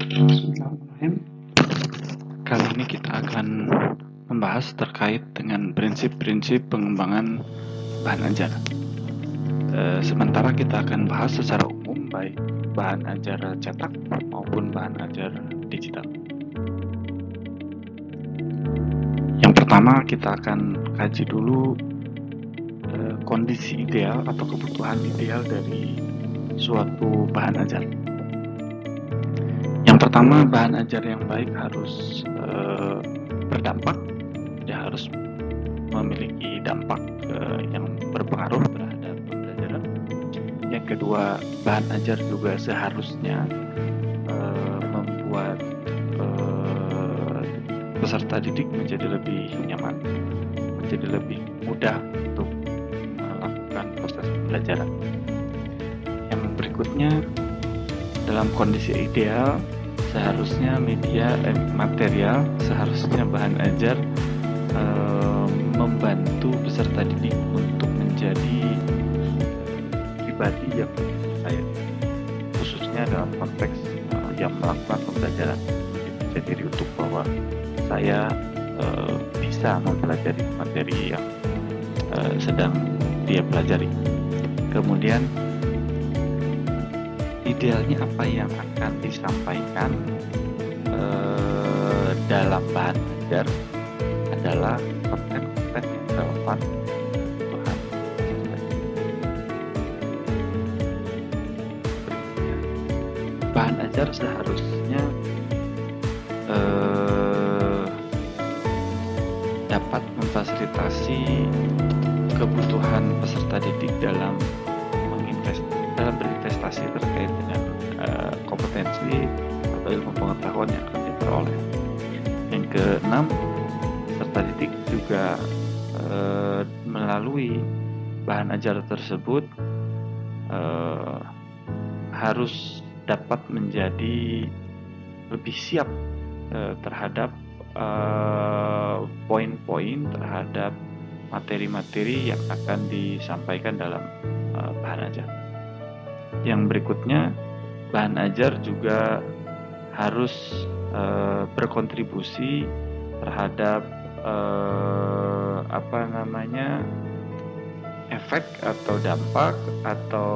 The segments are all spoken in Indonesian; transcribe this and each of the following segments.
Bismillahirrahmanirrahim. Kali ini kita akan membahas terkait dengan prinsip-prinsip pengembangan bahan ajar. Sementara kita akan bahas secara umum baik bahan ajar cetak maupun bahan ajar digital. Yang pertama kita akan kaji dulu kondisi ideal atau kebutuhan ideal dari suatu bahan ajar. Yang pertama, bahan ajar yang baik harus berdampak, dia harus memiliki dampak yang berpengaruh terhadap pembelajaran. Yang kedua, bahan ajar juga seharusnya membuat peserta didik menjadi lebih nyaman, menjadi lebih mudah untuk melakukan proses pembelajaran. Yang berikutnya, dalam kondisi ideal, seharusnya material, seharusnya bahan ajar membantu peserta didik untuk menjadi pribadi yang percaya diri, khususnya dalam konteks yang melakukan pembelajaran, percaya diri untuk bahwa saya bisa mempelajari materi yang sedang dia pelajari. Kemudian idealnya apa yang akan disampaikan dalam bahan ajar adalah konten-konten yang relevan kebutuhan. Bahan ajar seharusnya dapat memfasilitasi kebutuhan peserta didik dalam berinvestasi terkait dengan kompetensi atau ilmu pengetahuan yang akan diperoleh. Yang keenam, peserta didik juga melalui bahan ajar tersebut harus dapat menjadi lebih siap terhadap poin-poin, terhadap materi-materi yang akan disampaikan dalam bahan ajar. Yang berikutnya, bahan ajar juga harus berkontribusi terhadap efek atau dampak atau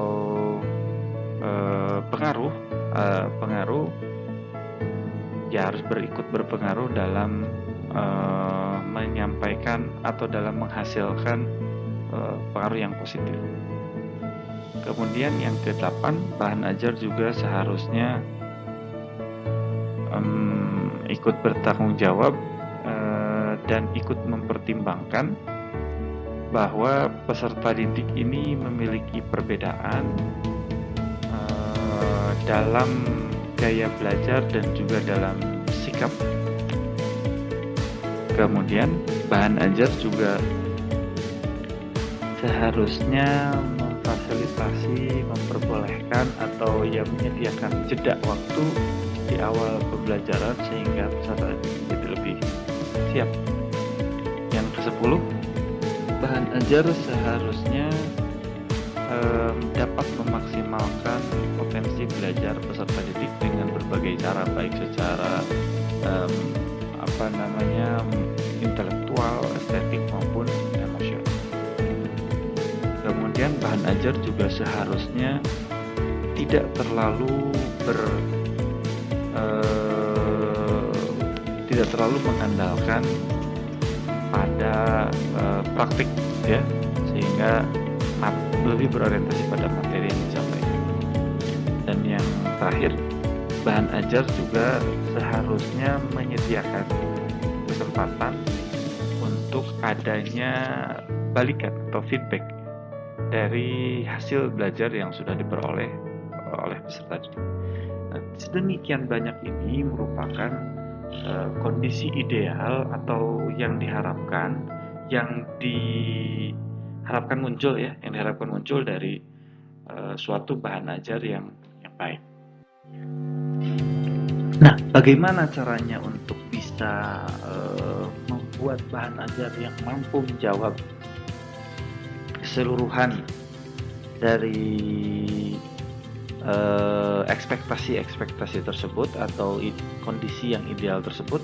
pengaruh ya, harus ikut berpengaruh dalam menyampaikan atau dalam menghasilkan pengaruh yang positif. Kemudian yang ke-8, bahan ajar juga seharusnya ikut bertanggung jawab dan ikut mempertimbangkan bahwa peserta didik ini memiliki perbedaan dalam gaya belajar dan juga dalam sikap. Kemudian bahan ajar juga seharusnya memfasilitasi, memperbolehkan atau menyediakan jeda waktu di awal pembelajaran sehingga peserta menjadi lebih siap. Yang ke-10, bahan ajar seharusnya dapat memaksimalkan potensi belajar peserta didik dengan berbagai cara, baik secara intelektual, estetik maupun emosional. Kemudian bahan ajar juga seharusnya tidak terlalu mengandalkan pada praktik, ya, sehingga lebih berorientasi pada materi yang disampaikan. Dan yang terakhir, bahan ajar juga seharusnya menyediakan kesempatan untuk adanya balikan atau feedback dari hasil belajar yang sudah diperoleh oleh peserta didik. Nah, sedemikian banyak ini merupakan kondisi ideal atau yang diharapkan muncul dari suatu bahan ajar yang baik. Nah, bagaimana caranya untuk bisa membuat bahan ajar yang mampu menjawab keseluruhan dari ekspektasi-ekspektasi tersebut atau kondisi yang ideal tersebut,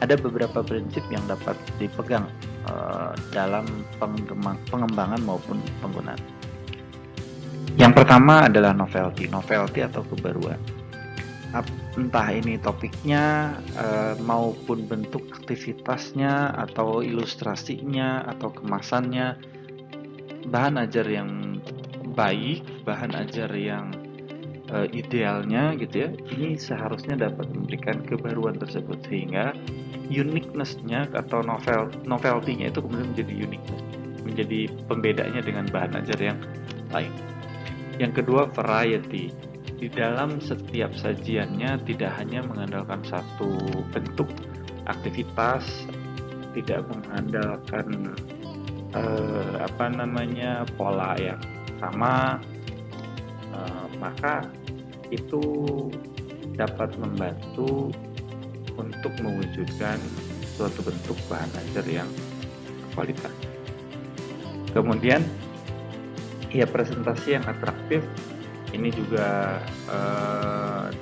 ada beberapa prinsip yang dapat dipegang dalam pengembangan maupun penggunaan. Yang pertama adalah novelty atau kebaruan. Entah ini topiknya maupun bentuk aktivitasnya atau ilustrasinya atau kemasannya, bahan ajar yang baik, bahan ajar yang idealnya gitu ya, ini seharusnya dapat memberikan kebaruan tersebut sehingga uniqueness-nya atau novelty-nya itu kemudian menjadi uniqueness, menjadi pembedanya dengan bahan ajar yang lain. Yang kedua, variety. Di dalam setiap sajiannya tidak hanya mengandalkan satu bentuk aktivitas, tidak mengandalkan pola yang sama, maka itu dapat membantu untuk mewujudkan suatu bentuk bahan ajar yang kualitas. Kemudian ya, presentasi yang atraktif ini juga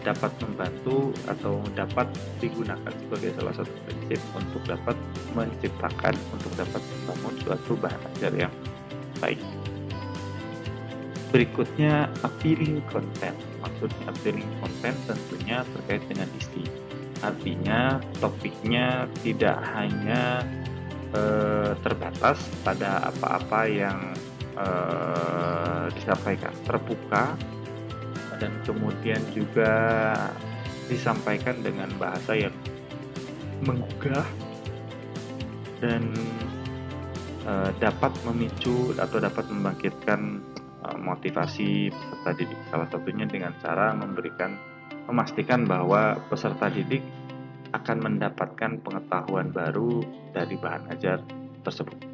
dapat membantu atau dapat digunakan sebagai salah satu prinsip untuk dapat menciptakan, untuk dapat membangun suatu bahan ajar yang baik. Berikutnya, appealing content. Maksudnya appealing content tentunya terkait dengan isi. Artinya topiknya tidak hanya terbatas pada apa-apa yang disampaikan, terbuka, dan kemudian juga disampaikan dengan bahasa yang menggugah dan dapat memicu atau dapat membangkitkan motivasi peserta didik. Salah satunya dengan cara memastikan bahwa peserta didik akan mendapatkan pengetahuan baru dari bahan ajar tersebut.